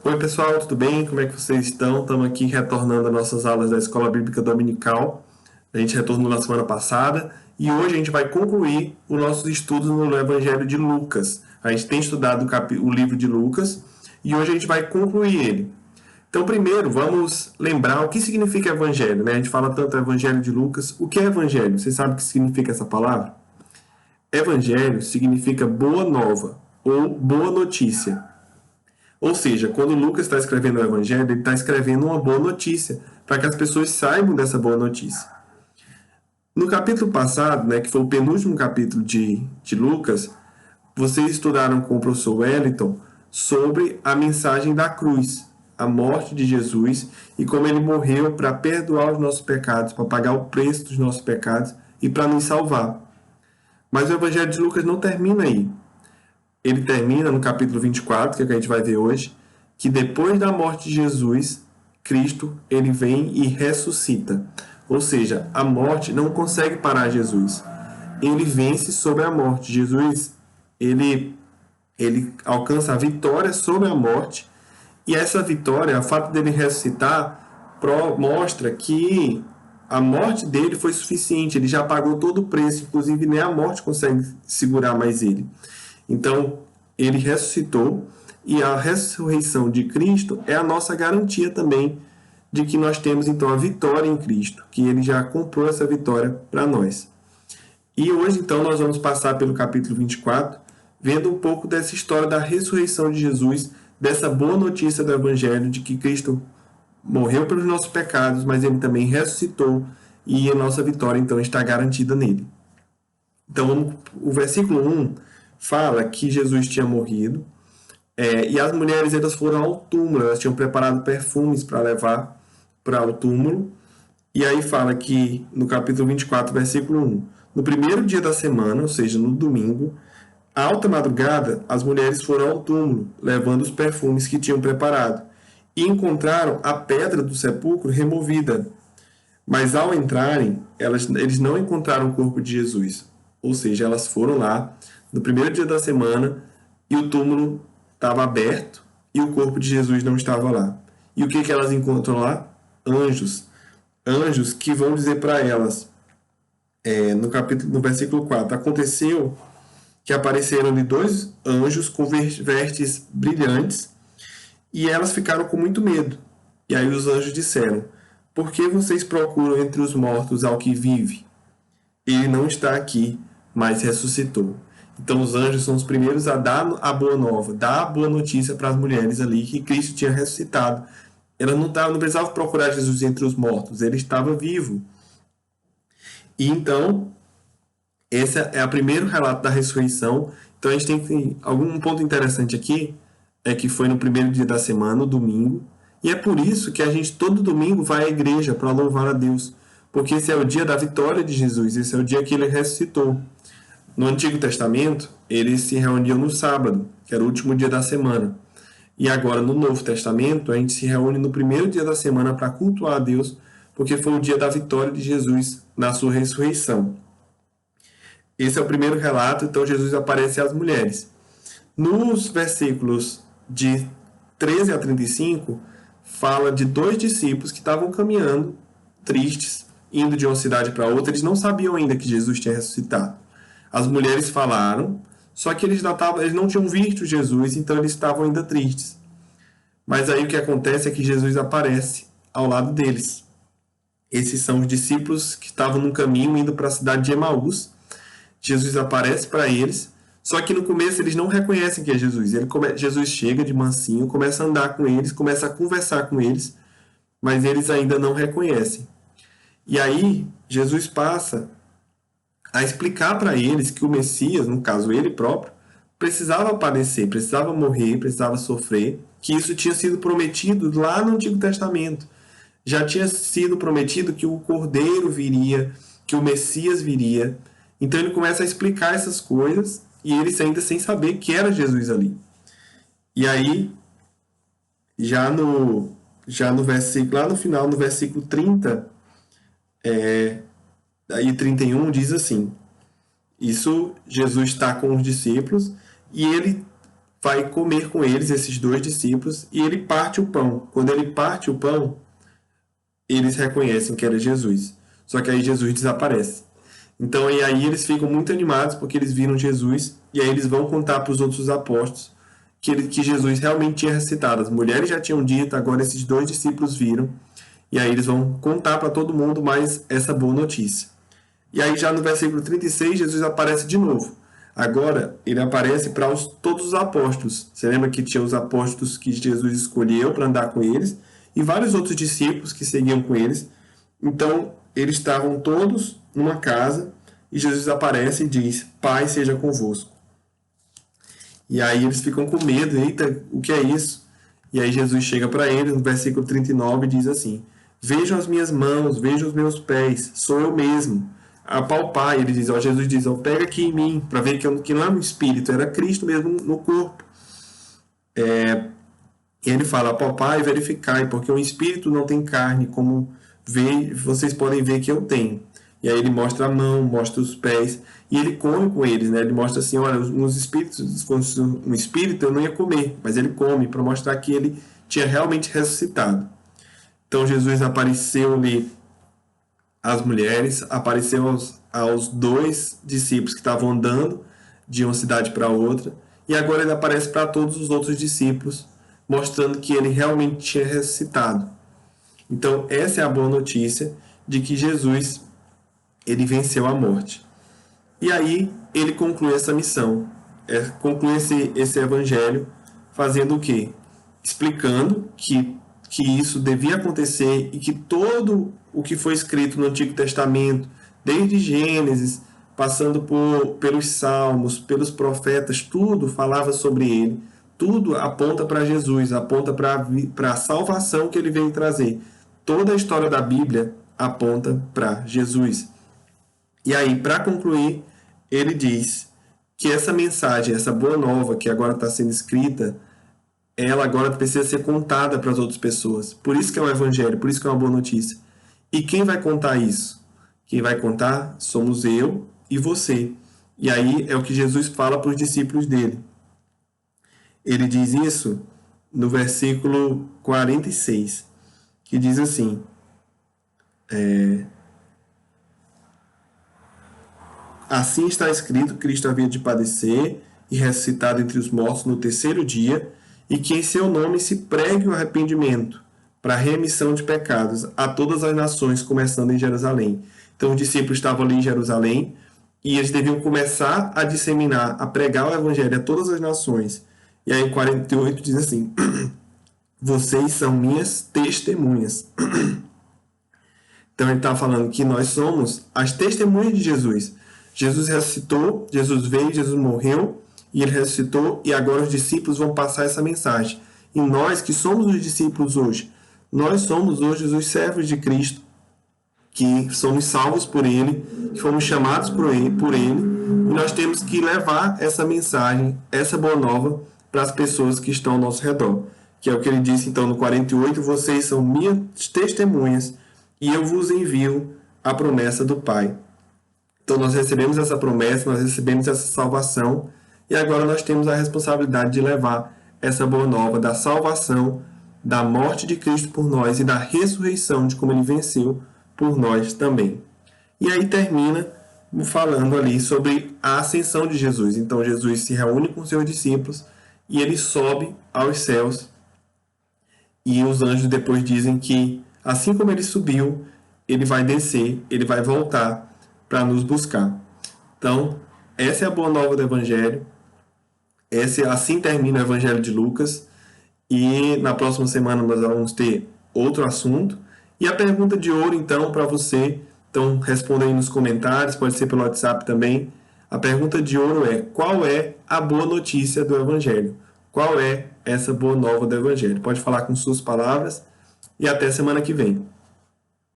Oi pessoal, tudo bem? Como é que vocês estão? Estamos aqui retornando às nossas aulas da Escola Bíblica Dominical. A gente retornou na semana passada e hoje a gente vai concluir os nossos estudos no Evangelho de Lucas. A gente tem estudado o livro de Lucas e hoje a gente vai concluir ele. Então, primeiro, vamos lembrar o que significa Evangelho, né? A gente fala tanto Evangelho de Lucas. O que é Evangelho? Você sabe o que significa essa palavra? Evangelho significa boa nova ou boa notícia. Ou seja, quando Lucas está escrevendo o Evangelho, ele está escrevendo uma boa notícia, para que as pessoas saibam dessa boa notícia. No capítulo passado, né, que foi o penúltimo capítulo de Lucas, vocês estudaram com o professor Wellington sobre a mensagem da cruz, a morte de Jesus e como ele morreu para perdoar os nossos pecados, para pagar o preço dos nossos pecados e para nos salvar. Mas o Evangelho de Lucas não termina aí. Ele termina no capítulo 24, que é o que a gente vai ver hoje, que depois da morte de Jesus, Cristo, ele vem e ressuscita. Ou seja, a morte não consegue parar Jesus. Ele vence sobre a morte. Jesus, ele alcança a vitória sobre a morte. E essa vitória, o fato dele ressuscitar, mostra que a morte dele foi suficiente. Ele já pagou todo o preço. Inclusive, nem a morte consegue segurar mais ele. Então, ele ressuscitou e a ressurreição de Cristo é a nossa garantia também de que nós temos então a vitória em Cristo, que ele já comprou essa vitória para nós. E hoje então nós vamos passar pelo capítulo 24, vendo um pouco dessa história da ressurreição de Jesus, dessa boa notícia do Evangelho de que Cristo morreu pelos nossos pecados, mas ele também ressuscitou e a nossa vitória então está garantida nele. Então, o versículo 1 fala que Jesus tinha morrido e as mulheres elas foram ao túmulo, elas tinham preparado perfumes para levar para o túmulo. E aí fala que no capítulo 24, versículo 1, no primeiro dia da semana, ou seja, no domingo, à alta madrugada, as mulheres foram ao túmulo, levando os perfumes que tinham preparado, e encontraram a pedra do sepulcro removida. Mas ao entrarem, eles não encontraram o corpo de Jesus. Ou seja, elas foram lá no primeiro dia da semana e o túmulo estava aberto e o corpo de Jesus não estava lá. E o que elas encontram lá? Anjos. Anjos que vão dizer para elas, no versículo 4, aconteceu que apareceram-lhe dois anjos com vestes brilhantes e elas ficaram com muito medo. E aí os anjos disseram, por que vocês procuram entre os mortos ao que vive? Ele não está aqui, mas ressuscitou. Então os anjos são os primeiros a dar a boa nova, dar a boa notícia para as mulheres ali que Cristo tinha ressuscitado. Ela não precisava procurar Jesus entre os mortos, ele estava vivo. E então, esse é o primeiro relato da ressurreição. Então a gente tem algum ponto interessante aqui, é que foi no primeiro dia da semana, no domingo, e é por isso que a gente todo domingo vai à igreja para louvar a Deus, porque esse é o dia da vitória de Jesus, esse é o dia que ele ressuscitou. No Antigo Testamento, eles se reuniam no sábado, que era o último dia da semana. E agora, no Novo Testamento, a gente se reúne no primeiro dia da semana para cultuar a Deus, porque foi o dia da vitória de Jesus na sua ressurreição. Esse é o primeiro relato, então Jesus aparece às mulheres. Nos versículos de 13 a 35, fala de dois discípulos que estavam caminhando, tristes, indo de uma cidade para outra. Eles não sabiam ainda que Jesus tinha ressuscitado. As mulheres falaram, só que eles não tinham visto Jesus, então eles estavam ainda tristes. Mas aí o que acontece é que Jesus aparece ao lado deles. Esses são os discípulos que estavam no caminho indo para a cidade de Emaús. Jesus aparece para eles, só que no começo eles não reconhecem que é Jesus. Jesus chega de mansinho, começa a andar com eles, começa a conversar com eles, mas eles ainda não reconhecem. E aí Jesus passa a explicar para eles que o Messias, no caso ele próprio, precisava padecer, precisava morrer, precisava sofrer, que isso tinha sido prometido lá no Antigo Testamento. Já tinha sido prometido que o Cordeiro viria, que o Messias viria. Então ele começa a explicar essas coisas e eles ainda sem saber que era Jesus ali. E aí, já no versículo, lá no final, no versículo 30, aí 31 diz assim, isso Jesus está com os discípulos e ele vai comer com eles, esses dois discípulos, e ele parte o pão. Quando ele parte o pão, eles reconhecem que era Jesus. Só que aí Jesus desaparece. Então, e aí eles ficam muito animados porque eles viram Jesus, e aí eles vão contar para os outros apóstolos que Jesus realmente tinha ressuscitado. As mulheres já tinham dito, agora esses dois discípulos viram, e aí eles vão contar para todo mundo mais essa boa notícia. E aí já no versículo 36, Jesus aparece de novo. Agora, ele aparece para todos os apóstolos. Você lembra que tinha os apóstolos que Jesus escolheu para andar com eles, e vários outros discípulos que seguiam com eles. Então, eles estavam todos numa casa, e Jesus aparece e diz, Pai seja convosco. E aí eles ficam com medo, eita, o que é isso? E aí Jesus chega para eles, no versículo 39, e diz assim, vejam as minhas mãos, vejam os meus pés, sou eu mesmo. Apalpar, ele diz, Jesus diz, pega aqui em mim, para ver que não é um espírito, era Cristo mesmo no corpo. E ele fala, apalpar e verificar, porque um espírito não tem carne, como vocês podem ver que eu tenho. E aí ele mostra a mão, mostra os pés, e ele come com eles, né? Ele mostra assim, olha, uns espíritos, se fosse um espírito eu não ia comer, mas ele come, para mostrar que ele tinha realmente ressuscitado. Então Jesus apareceu-lhe às mulheres, apareceu aos dois discípulos que estavam andando de uma cidade para outra, e agora ele aparece para todos os outros discípulos, mostrando que ele realmente tinha ressuscitado. Então, essa é a boa notícia de que Jesus ele venceu a morte. E aí, ele conclui essa missão, conclui esse evangelho, fazendo o quê? Explicando que isso devia acontecer e que todo o que foi escrito no Antigo Testamento, desde Gênesis, passando pelos Salmos, pelos profetas, tudo falava sobre ele. Tudo aponta para Jesus, aponta para a salvação que ele veio trazer. Toda a história da Bíblia aponta para Jesus. E aí, para concluir, ele diz que essa mensagem, essa boa nova que agora está sendo escrita, ela agora precisa ser contada para as outras pessoas. Por isso que é um evangelho, por isso que é uma boa notícia. E quem vai contar isso? Quem vai contar somos eu e você. E aí é o que Jesus fala para os discípulos dele. Ele diz isso no versículo 46, que diz assim, assim está escrito, Cristo havia de padecer e ressuscitado entre os mortos no terceiro dia, e que em seu nome se pregue o arrependimento para a remissão de pecados a todas as nações, começando em Jerusalém. Então os discípulos estavam ali em Jerusalém, e eles deviam começar a disseminar, a pregar o evangelho a todas as nações. E aí 48 diz assim, vocês são minhas testemunhas. Então ele está falando que nós somos as testemunhas de Jesus. Jesus ressuscitou, Jesus veio, Jesus morreu, e ele ressuscitou, e agora os discípulos vão passar essa mensagem. E nós que somos os discípulos hoje, nós somos hoje os servos de Cristo, que somos salvos por ele, que fomos chamados por ele, e nós temos que levar essa mensagem, essa boa nova, para as pessoas que estão ao nosso redor. Que é o que ele disse então no 48, vocês são minhas testemunhas, e eu vos envio a promessa do Pai. Então nós recebemos essa promessa, nós recebemos essa salvação, e agora nós temos a responsabilidade de levar essa boa nova da salvação, da morte de Cristo por nós e da ressurreição, de como ele venceu por nós também. E aí termina falando ali sobre a ascensão de Jesus. Então Jesus se reúne com seus discípulos e ele sobe aos céus, e os anjos depois dizem que assim como ele subiu, ele vai descer, ele vai voltar para nos buscar. Então, essa é a boa nova do Evangelho. Assim termina o Evangelho de Lucas. E na próxima semana nós vamos ter outro assunto. E a pergunta de ouro, então, para você, então responda aí nos comentários, pode ser pelo WhatsApp também. A pergunta de ouro é: qual é a boa notícia do Evangelho? Qual é essa boa nova do Evangelho? Pode falar com suas palavras e até semana que vem.